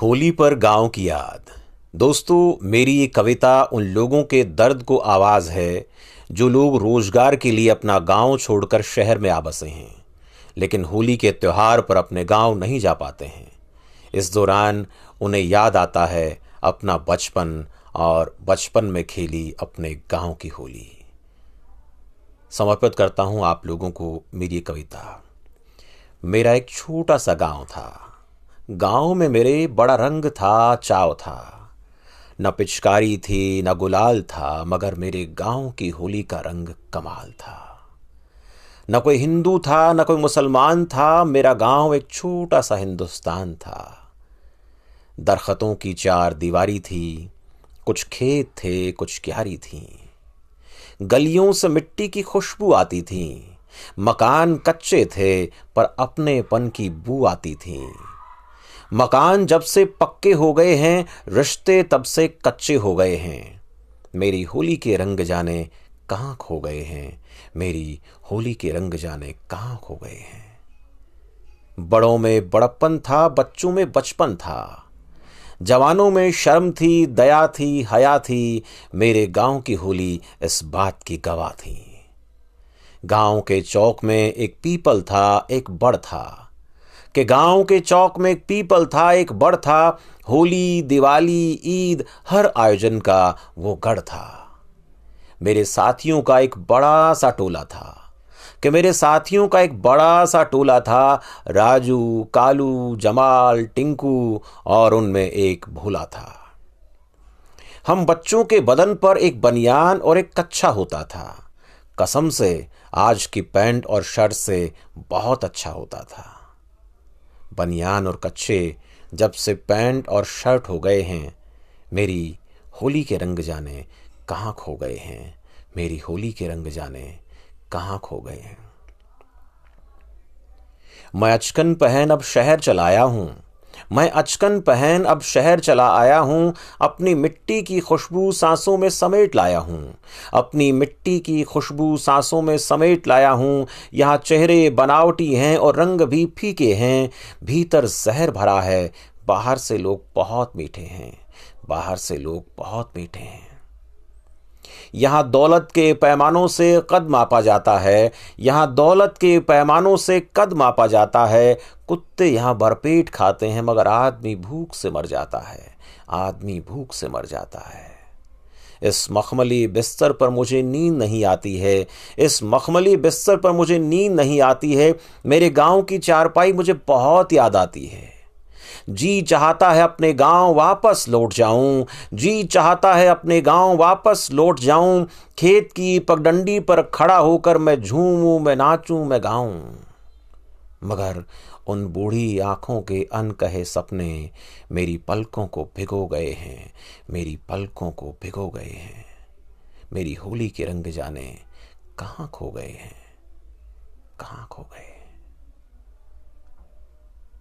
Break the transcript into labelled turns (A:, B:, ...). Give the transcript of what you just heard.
A: होली पर गांव की याद। दोस्तों, मेरी ये कविता उन लोगों के दर्द को आवाज़ है जो लोग रोजगार के लिए अपना गांव छोड़कर शहर में आ बसे हैं, लेकिन होली के त्योहार पर अपने गांव नहीं जा पाते हैं। इस दौरान उन्हें याद आता है अपना बचपन और बचपन में खेली अपने गांव की होली। समर्पित करता हूं आप लोगों को मेरी ये कविता। मेरा एक छोटा सा गांव था। गांव में मेरे बड़ा रंग था, चाव था। न पिचकारी थी न गुलाल था, मगर मेरे गांव की होली का रंग कमाल था। न कोई हिंदू था न कोई मुसलमान था, मेरा गांव एक छोटा सा हिंदुस्तान था। दरख्तों की चार दीवारी थी, कुछ खेत थे कुछ क्यारी थी। गलियों से मिट्टी की खुशबू आती थी। मकान कच्चे थे पर अपनेपन की बू आती थी। मकान जब से पक्के हो गए हैं, रिश्ते तब से कच्चे हो गए हैं। मेरी होली के रंग जाने कहाँ खो गए हैं, मेरी होली के रंग जाने कहाँ खो गए हैं। बड़ों में बड़प्पन था, बच्चों में बचपन था। जवानों में शर्म थी, दया थी, हया थी। मेरे गांव की होली इस बात की गवाह थी। गांव के चौक में एक पीपल था, एक बड़ था। गांव के चौक में एक पीपल था, एक बड़ था। होली, दिवाली, ईद, हर आयोजन का वो गढ़ था। मेरे साथियों का एक बड़ा सा टोला था। मेरे साथियों का एक बड़ा सा टोला था। राजू, कालू, जमाल, टिंकू और उनमें एक भोला था। हम बच्चों के बदन पर एक बनियान और एक कच्छा होता था। कसम से आज की पैंट और शर्ट से बहुत अच्छा होता था। बनियान और कच्छे जब से पैंट और शर्ट हो गए हैं, मेरी होली के रंग जाने कहाँ खो गए हैं, मेरी होली के रंग जाने कहाँ खो गए हैं। मैं अचकन पहन अब शहर चला आया हूँ। मैं अचकन पहन अब शहर चला आया हूँ। अपनी मिट्टी की खुशबू सांसों में समेट लाया हूँ। अपनी मिट्टी की खुशबू सांसों में समेट लाया हूँ। यहाँ चेहरे बनावटी हैं और रंग भी फीके हैं। भीतर जहर भरा है, बाहर से लोग बहुत मीठे हैं, बाहर से लोग बहुत मीठे हैं। यहाँ दौलत के पैमानों से कद मापा जाता है। यहाँ दौलत के पैमानों से कद मापा जाता है। कुत्ते यहाँ भरपेट खाते हैं, मगर आदमी भूख से मर जाता है, आदमी भूख से मर जाता है। इस मखमली बिस्तर पर मुझे नींद नहीं आती है, इस मखमली बिस्तर पर मुझे नींद नहीं आती है। मेरे गांव की चारपाई मुझे बहुत याद आती है। जी चाहता है अपने गांव वापस लौट जाऊं, जी चाहता है अपने गांव वापस लौट जाऊं। खेत की पगडंडी पर खड़ा होकर मैं झूमूं, मैं नाचूं, मैं गाऊं। मगर उन बूढ़ी आंखों के अनकहे सपने मेरी पलकों को भिगो गए हैं, मेरी पलकों को भिगो गए हैं। मेरी होली के रंग जाने कहाँ खो गए हैं, कहाँ खो गए।